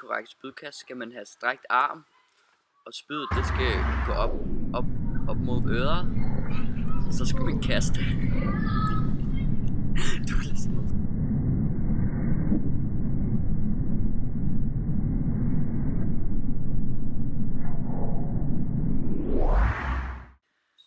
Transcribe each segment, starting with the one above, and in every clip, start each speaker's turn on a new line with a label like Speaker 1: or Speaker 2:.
Speaker 1: korrekt spydkast, skal man have strakt arm, og spydet det skal gå op mod øret, og så skal man kaste. Du kan lide.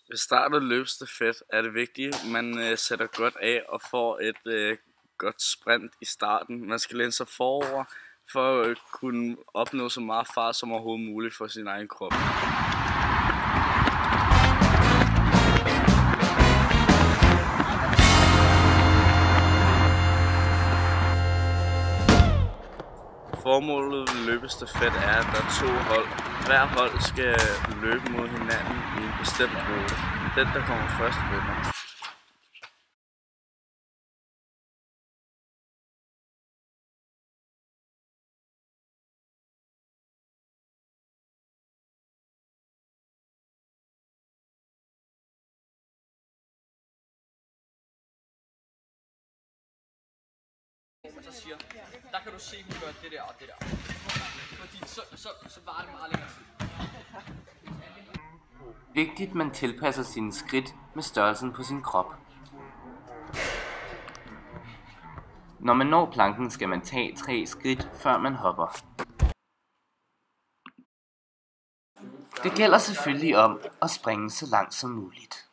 Speaker 2: Ved start af løbsstafet er det vigtigt, at man sætter godt af og får et godt sprint i starten. Man skal læne sig forover for at kunne opnå så meget fart som overhovedet muligt for sin egen krop. Formålet ved løbestafet er, at der er 2 hold. Hver hold skal løbe mod hinanden i en bestemt rute. Den, der kommer først, vinder.
Speaker 1: Og så siger, der kan du se, hun gør det der og det der. Fordi så varer det meget længere tid.
Speaker 3: Vigtigt, man tilpasser sine skridt med størrelsen på sin krop. Når man når planken, skal man tage 3 skridt, før man hopper. Det gælder selvfølgelig om at springe så langt som muligt.